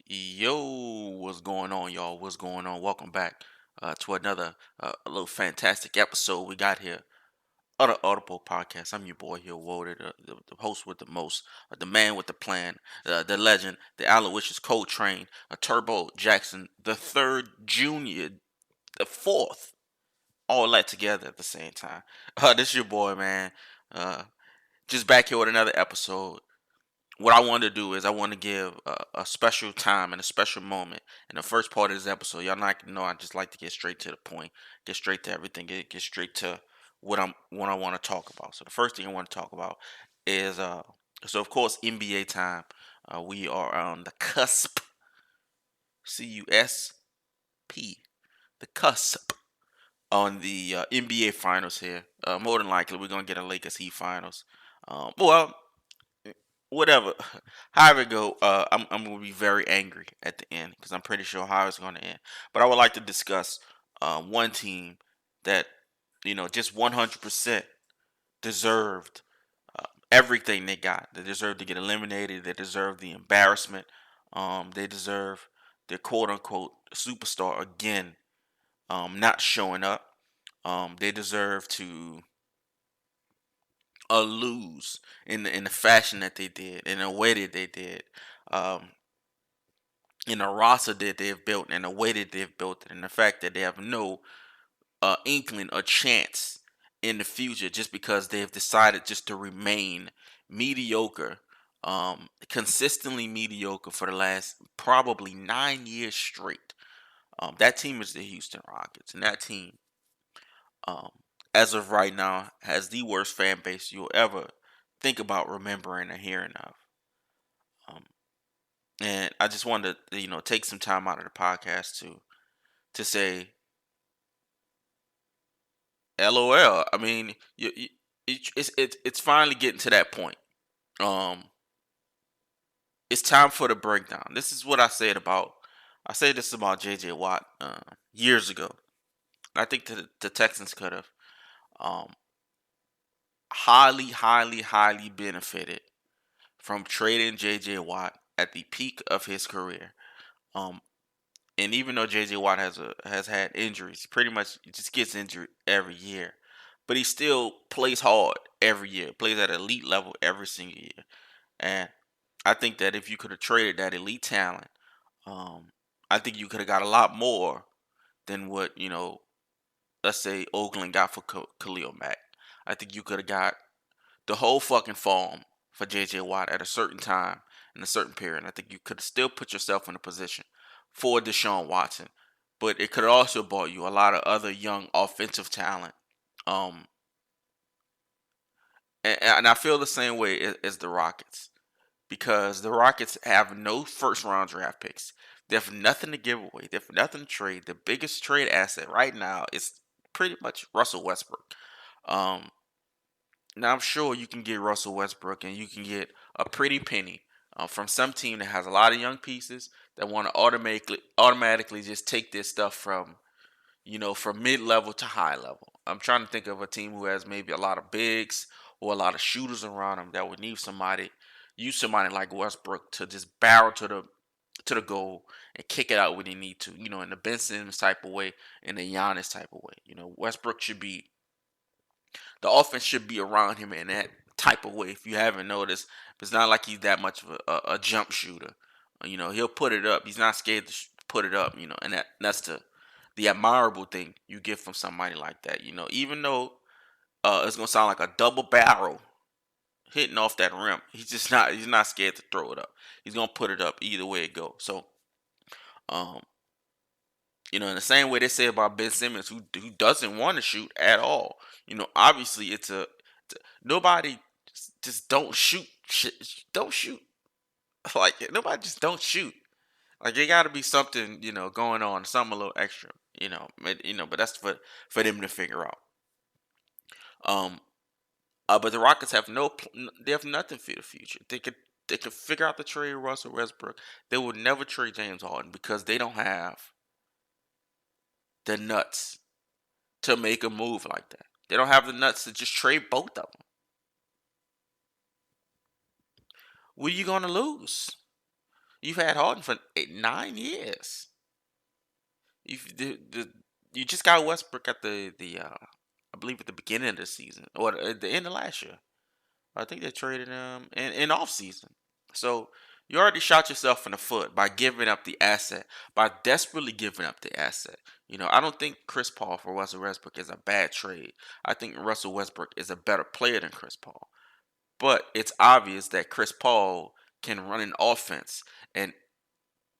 Yo, what's going on, y'all? What's going on? Welcome back to another a little fantastic episode we got here. Other Audible podcast. I'm your boy here, Woder, the host with the most, the man with the plan, the legend, the Aloysius Coltrane, a Turbo Jackson, the third junior, the fourth, all that together at the same time. This is your boy, man. Uh, just back here with another episode. What I want to do is I want to give a special time and a special moment in the first part of this episode. Y'all not know I just like to get straight to the point, get straight to everything, get straight to what I want to talk about. So the first thing I want to talk about is so of course NBA time. We are on the cusp, CUSP, the cusp on the NBA finals here. More than likely we're gonna get a Lakers Heat finals. Well, whatever. However it go, I'm gonna be very angry at the end because I'm pretty sure how it's gonna end. But I would like to discuss one team that just 100% deserved everything they got. They deserve to get eliminated. They deserve the embarrassment. They deserve their quote unquote superstar again not showing up. They deserve to lose in the fashion that they did, in the way that they did, um, in the roster that they've built, and the way that they've built it, and the fact that they have no inkling or chance in the future just because they've decided just to remain mediocre, consistently mediocre for the last probably 9 years straight. That team is the Houston Rockets, and that team, um, as of right now, has the worst fan base you'll ever think about remembering or hearing of. Um, and I just wanted to, take some time out of the podcast to say, LOL. I mean, it's finally getting to that point. Um, it's time for the breakdown. This is what I said about. I said this about JJ Watt years ago. I think the Texans could have um, highly, highly, highly benefited from trading JJ Watt at the peak of his career. Um, and even though JJ Watt has had injuries, pretty much he just gets injured every year, but he still plays hard every year, plays at elite level every single year. And I think that if you could have traded that elite talent, um, I think you could have got a lot more than what let's say Oakland got for Khalil Mack. I think you could have got the whole fucking farm for JJ Watt at a certain time in a certain period. I think you could have still put yourself in a position for Deshaun Watson, but it could have also bought you a lot of other young offensive talent. Um, and I feel the same way as the Rockets because the Rockets have no first round draft picks. They have nothing to give away. They have nothing to trade. The biggest trade asset right now is pretty much Russell Westbrook. Um, Now I'm sure you can get Russell Westbrook and you can get a pretty penny from some team that has a lot of young pieces that want to automatically just take this stuff from from mid level to high level. I'm trying to think of a team who has maybe a lot of bigs or a lot of shooters around them that would need use somebody like Westbrook to just barrel to the goal and kick it out when they need to. In the Ben Simmons type of way, in the Giannis type of way. Westbrook should be the offense should be around him in that type of way. If you haven't noticed, it's not like he's that much of a jump shooter. He'll put it up. He's not scared to put it up. And that's the admirable thing you get from somebody like that. Even though it's gonna sound like a double barrel hitting off that rim, he's not scared to throw it up. He's gonna put it up either way it goes. So um, in the same way they say about Ben Simmons, who doesn't want to shoot at all. Obviously nobody just don't shoot. Don't shoot. Like nobody just don't shoot. Like there got to be something going on, something a little extra. But that's for them to figure out. Um, but the Rockets have they have nothing for the future. They could figure out the trade Russell Westbrook. They would never trade James Harden because they don't have the nuts to make a move like that. They don't have the nuts to just trade both of them. What are you gonna lose? You've had Harden for 9 years. The you just got Westbrook at the I believe at the beginning of the season or at the end of last year. I think they traded him in off season. So you already shot yourself in the foot by giving up the asset, by desperately giving up the asset. I don't think Chris Paul for Russell Westbrook is a bad trade. I think Russell Westbrook is a better player than Chris Paul. But it's obvious that Chris Paul can run an offense and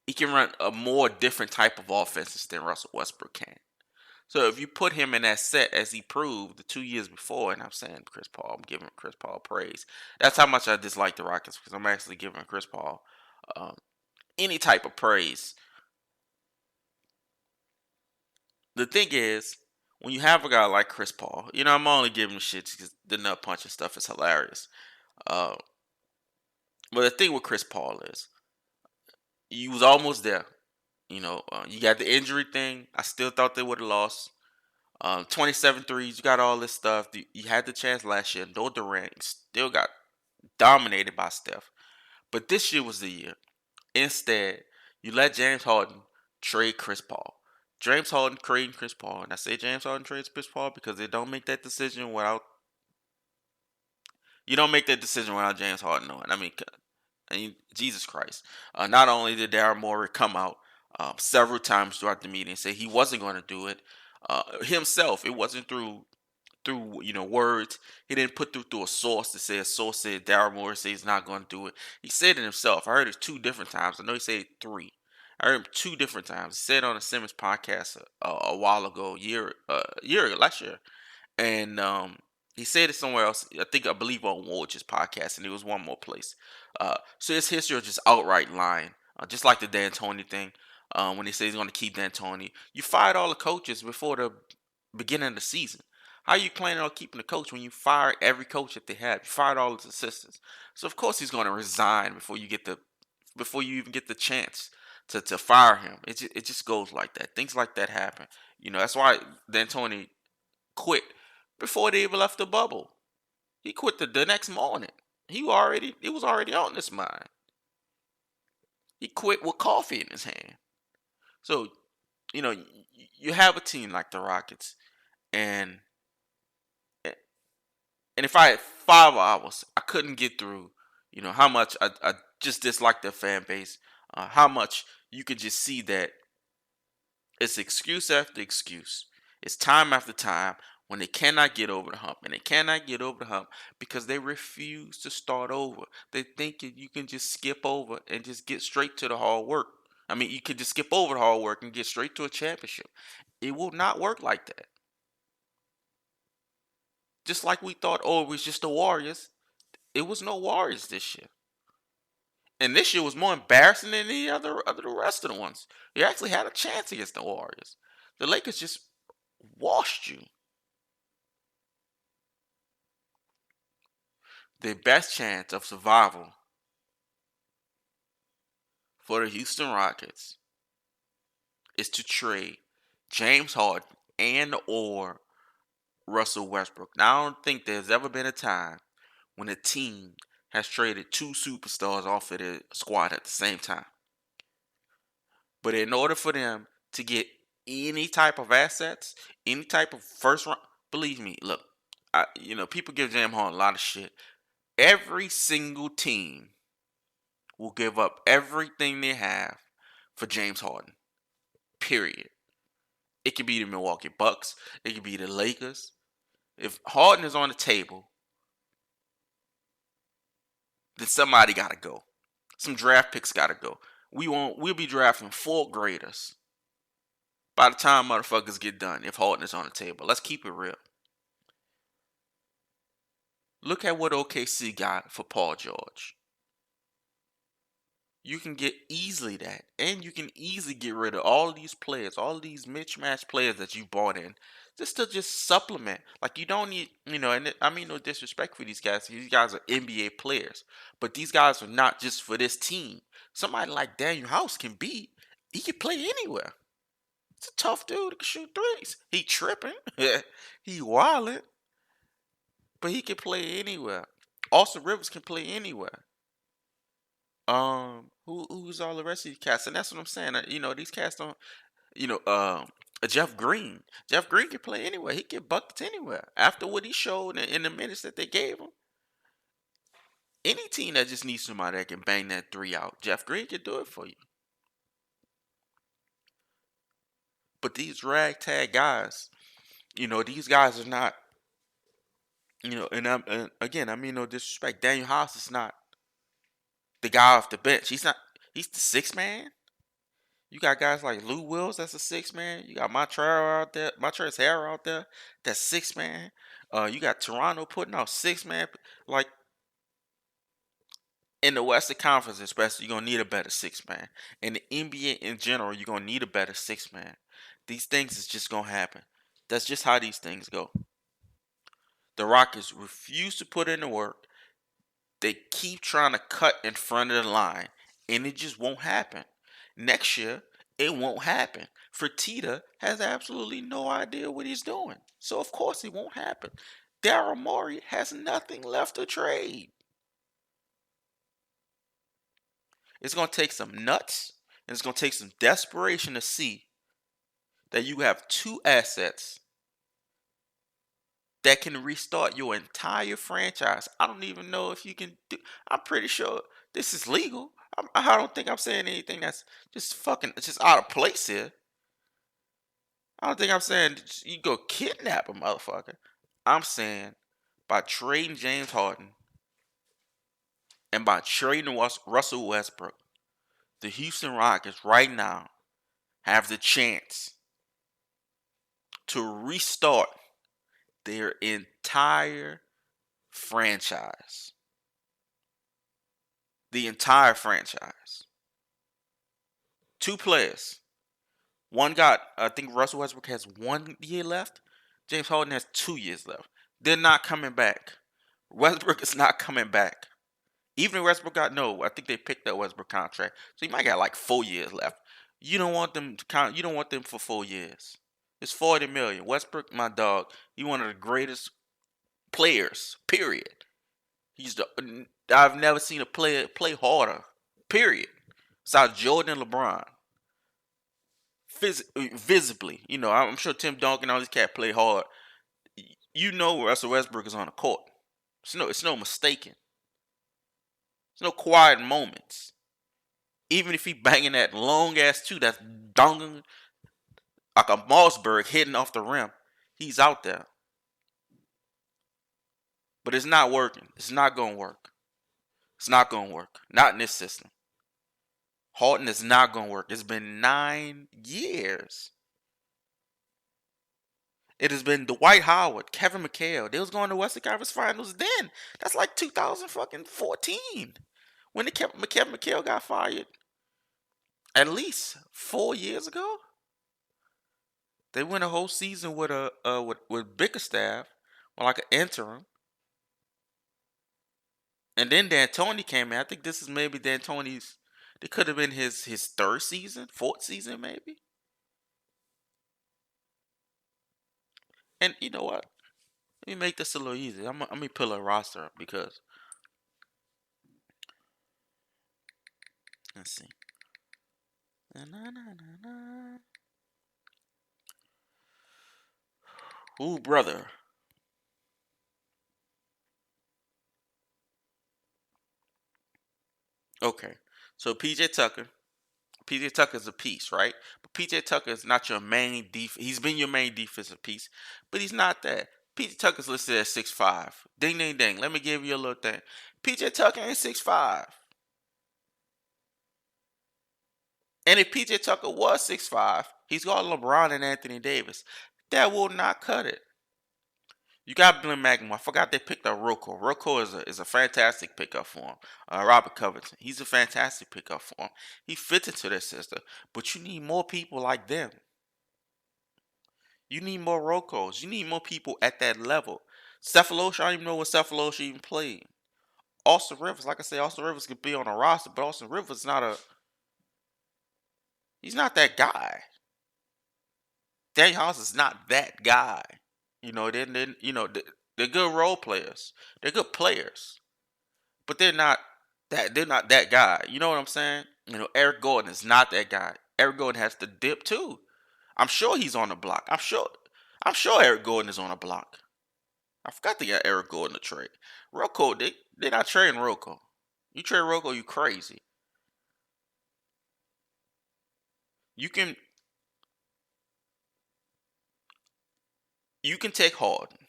he can run a more different type of offenses than Russell Westbrook can. So if you put him in that set as he proved the 2 years before, and I'm saying Chris Paul, I'm giving Chris Paul praise. That's how much I dislike the Rockets because I'm actually giving Chris Paul um, any type of praise. The thing is, when you have a guy like Chris Paul, I'm only giving him shit because the nut punching stuff is hilarious. Uh, but the thing with Chris Paul is, you was almost there. You got the injury thing. I still thought they would have lost. 27 threes. You got all this stuff. You had the chance last year. No Durant. You still got dominated by Steph. But this year was the year. Instead, you let James Harden trade Chris Paul. James Harden trading Chris Paul. And I say James Harden trades Chris Paul because they don't make that decision without you don't make that decision without James Harden knowing. Jesus Christ. Not only did Daryl Morey come out several times throughout the meeting and say he wasn't going to do it himself, it wasn't through words. He didn't put through a source to say a source said Daryl Morey said he's not going to do it. He said it himself. I heard it 2 different times. I know he said it three. I heard him 2 different times. He said it on the Simmons podcast a while ago, year ago, last year, and he said it somewhere else. I believe on Woj's podcast, and it was one more place. So his history of just outright lying, just like the D'Antoni thing. When he says he's going to keep D'Antoni, you fired all the coaches before the beginning of the season. How you planning on keeping the coach when you fired every coach that they had? You fired all his assistants. So of course he's going to resign before you even get the chance to fire him. It just goes like that. Things like that happen. That's why D'Antoni quit before they even left the bubble. He quit the next morning. It was already on his mind. He quit with coffee in his hand. So you have a team like the Rockets, and if I had 5 hours, I couldn't get through. How much I just dislike their fan base. How much you could just see that it's excuse after excuse. It's time after time when they cannot get over the hump. And they cannot get over the hump because they refuse to start over. They think you can just skip over and just get straight to the hard work. You could just skip over the hard work and get straight to a championship. It will not work like that. Just like we thought, oh, it was just the Warriors. It was no Warriors this year. And this year was more embarrassing than any other the rest of the ones. You actually had a chance against the Warriors. The Lakers just washed you. The best chance of survival for the Houston Rockets is to trade James Harden and or Russell Westbrook. Now, I don't think there's ever been a time when a team has traded two superstars off of their squad at the same time. But in order for them to get any type of assets, any type of first round, believe me, look, people give James Harden a lot of shit. Every single team will give up everything they have for James Harden. Period. It could be the Milwaukee Bucks. It could be the Lakers. If Harden is on the table, then somebody got to go. Some draft picks got to go. We'll be drafting fourth graders by the time motherfuckers get done if Harden is on the table. Let's keep it real. Look at what OKC got for Paul George. You can get easily that. And you can easily get rid of all of these players, all of these mismatched players that you bought in. Just supplement. Like you don't need, and I mean no disrespect for these guys. These guys are NBA players. But these guys are not just for this team. Somebody like Daniel House he can play anywhere. It's a tough dude. He can shoot threes. He tripping. He wilding. But he can play anywhere. Austin Rivers can play anywhere. Who's all the rest of these cats? And that's what I'm saying. These cats don't. You know, Jeff Green. Jeff Green can play anywhere. He can buckets anywhere. After what he showed in the minutes that they gave him, any team that just needs somebody that can bang that three out, Jeff Green can do it for you. But these ragtag guys, these guys are not. And again, I mean no disrespect. Daniel House is not the guy off the bench. He's not. He's the sixth man. You got guys like Lou Wills, that's a six man. You got Montreal out there, Montrezl Harrell out there, that's six man. You got Toronto putting out six man. Like in the Western Conference, especially, you're gonna need a better six man. In the NBA in general, you're gonna need a better six man. These things is just gonna happen. That's just how these things go. The Rockets refuse to put in the work. They keep trying to cut in front of the line, and it just won't happen. Next year, it won't happen. Fertitta has absolutely no idea what he's doing. So, of course, it won't happen. Daryl Morey has nothing left to trade. It's going to take some nuts, and it's going to take some desperation to see that you have two assets that can restart your entire franchise. I don't even know if you can do. I'm pretty sure this is legal. I don't think I'm saying anything that's just out of place here. I don't think I'm saying you go kidnap a motherfucker. I'm saying by trading James Harden and by trading Russell Westbrook, the Houston Rockets right now have the chance to restart their entire franchise. The entire franchise. Two players. I think Russell Westbrook has 1 year left. James Harden has 2 years left. They're not coming back. Westbrook is not coming back. Even if Westbrook I think they picked that Westbrook contract. So he might got like 4 years left. You don't want them to count. You don't want them for 4 years. It's 40 million. Westbrook, my dog, he's one of the greatest players. Period. I've never seen a player play harder. Period. Besides Jordan and LeBron. Visibly, I'm sure Tim Duncan and all these cats play hard. Russell Westbrook is on the court. It's no mistaking. There's no quiet moments. Even if he banging that long ass two that's dunking like a Mossberg hitting off the rim, he's out there. But it's not working. It's not gonna work. It's not gonna work. Not in this system. Harden is not gonna work. It's been 9 years. It has been Dwight Howard, Kevin McHale. They was going to Western Conference Finals then. That's like 2014 when Kevin McHale got fired. At least 4 years ago. They went a whole season with with Bickerstaff, or like an interim. And then D'Antoni came in. I think this is maybe D'Antoni's. It could have been his third season, fourth season, maybe. And you know what? Let me make this a little easy. Let me pull a roster up because let's see. Ooh, brother. Okay. So PJ Tucker. PJ Tucker is a piece, right? But PJ Tucker is not your main He's been your main defensive piece, but he's not that. PJ Tucker's listed at 6'5". Ding, ding, ding. Let me give you a little thing. PJ Tucker ain't 6'5". And if PJ Tucker was 6'5", he's got LeBron and Anthony Davis. That will not cut it. You got Glenn McNamara. I forgot they picked up Rocco. Rocco is a fantastic pickup for him. Robert Covington. He's a fantastic pickup for him. He fits into their system. But you need more people like them. You need more Roccos. You need more people at that level. Cephalosha, I don't even know what Cephalosha even played. Austin Rivers, like I said, Austin Rivers could be on a roster, but Austin Rivers he's not that guy. Daniel House is not that guy. They're good role players. They're good players, but they're not. That they're not that guy. You know what I'm saying? Eric Gordon is not that guy. Eric Gordon has to dip too. I'm sure he's on the block. I'm sure Eric Gordon is on a block. I forgot they got Eric Gordon to trade. Rocco, they're not trading Rocco. You trade Rocco, you crazy. You can you can take Harden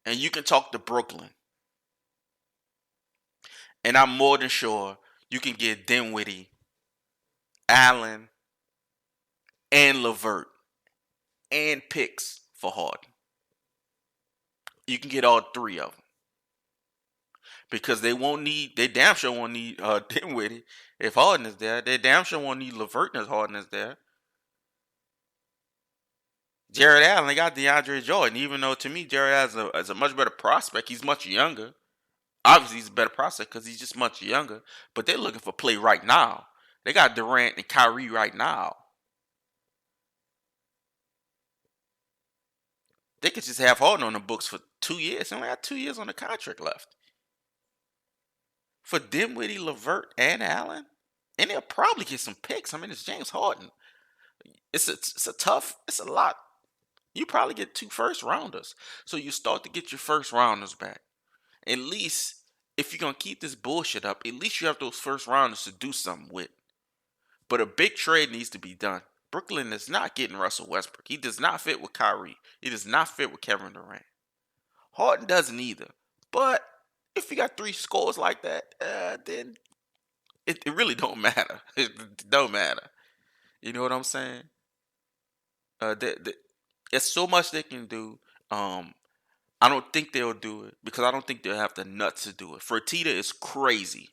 and you can talk to Brooklyn. And I'm more than sure you can get Dinwiddie, Allen, and Levert and picks for Harden. You can get all three of them because they damn sure won't need Dinwiddie if Harden is there. They damn sure won't need Levert if Harden is there. Jared Allen, they got DeAndre Jordan, even though to me Jared Allen is a much better prospect. He's much younger. Obviously, he's a better prospect because he's just much younger. But they're looking for play right now. They got Durant and Kyrie right now. They could just have Harden on the books for 2 years. They only got 2 years on the contract left. For Dinwiddie, Levert, and Allen. And they'll probably get some picks. I mean, it's James Harden. It's a lot. You probably get 2 first rounders. So you start to get your first rounders back. At least, if you're going to keep this bullshit up, at least you have those first rounders to do something with. But a big trade needs to be done. Brooklyn is not getting Russell Westbrook. He does not fit with Kyrie. He does not fit with Kevin Durant. Harden doesn't either. But if you got three scores like that, then it really don't matter. It don't matter. You know what I'm saying? There's so much they can do. I don't think they'll do it because I don't think they'll have the nuts to do it. Fertitta is crazy.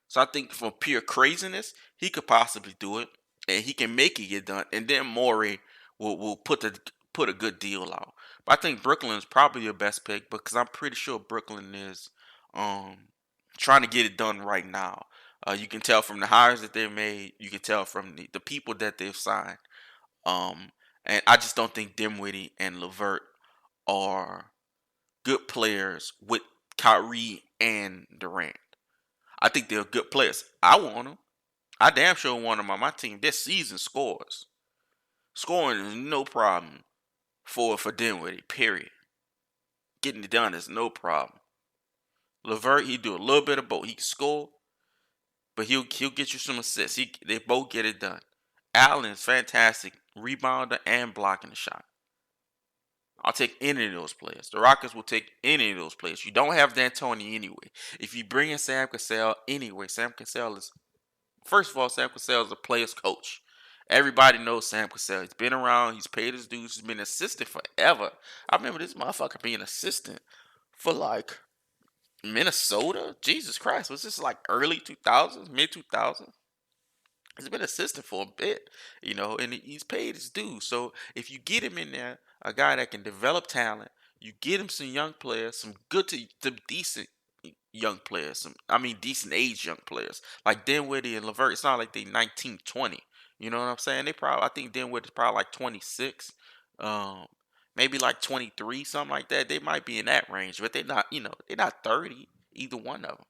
So I think from pure craziness, he could possibly do it, and he can make it get done. And then Morey will put a good deal out. But I think Brooklyn is probably your best pick because I'm pretty sure Brooklyn is um, trying to get it done right now. You can tell from the hires that they've made. You can tell from the people that they've signed. Um, and I just don't think Dinwiddie and Levert are good players with Kyrie and Durant. I think they're good players. I want them. I damn sure want them on my team. This season scores. Scoring is no problem for Dinwiddie, period. Getting it done is no problem. Levert, he do a little bit of both. He can score, but he'll get you some assists. They both get it done. Allen is fantastic rebounder and blocking the shot. I'll take any of those players. The Rockets will take any of those players. You don't have D'Antoni anyway. If you bring in Sam Cassell anyway, Sam Cassell is, first of all, Sam Cassell is a player's coach. Everybody knows Sam Cassell. He's been around. He's paid his dues. He's been assistant forever. I remember this motherfucker being assistant for like Minnesota. Jesus Christ. Was this like early 2000s, mid 2000s? He's been assistant for a bit, and he's paid his dues. So if you get him in there, a guy that can develop talent, you get him some young players, some good to decent young players, decent age young players like Dinwiddie and Levert. It's not like they 19, 20. You know what I'm saying? I think Dinwiddie's probably like 26, um, maybe like 23, something like that. They might be in that range, but they're not. They're not 30. Either one of them.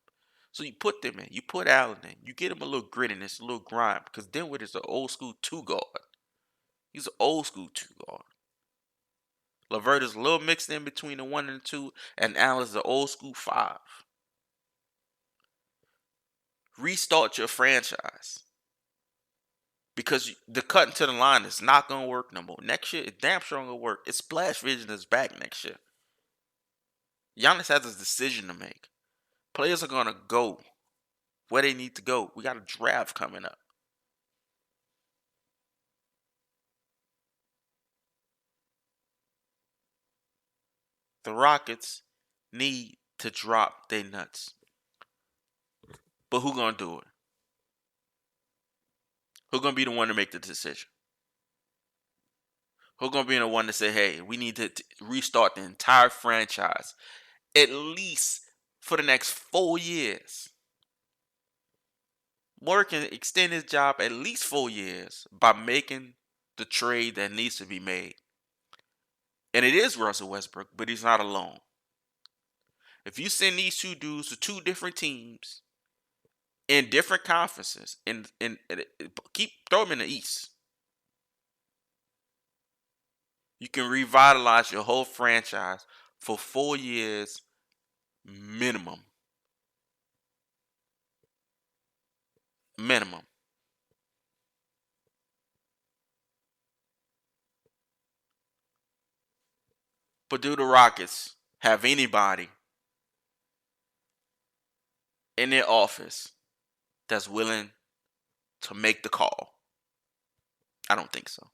So you put them in. You put Allen in. You get him a little grittiness, a little grind, because Dinwiddie is an old school two guard. He's an old school two guard. Levert is a little mixed in between the one and the two, and Allen's the old school five. Restart your franchise. Because the cutting to the line is not going to work no more. Next year, it's damn sure going to work. It's Splash Vision is back next year. Giannis has a decision to make. Players are going to go where they need to go. We got a draft coming up. The Rockets need to drop their nuts. But who going to do it? Who going to be the one to make the decision? Who going to be the one to say, hey, we need to restart the entire franchise at least for the next 4 years? Moore can extend his job at least 4 years by making the trade that needs to be made. And it is Russell Westbrook, but he's not alone. If you send these two dudes to two different teams in different conferences, and keep throw them in the East, you can revitalize your whole franchise for 4 years minimum. Minimum. But do the Rockets have anybody in their office that's willing to make the call? I don't think so.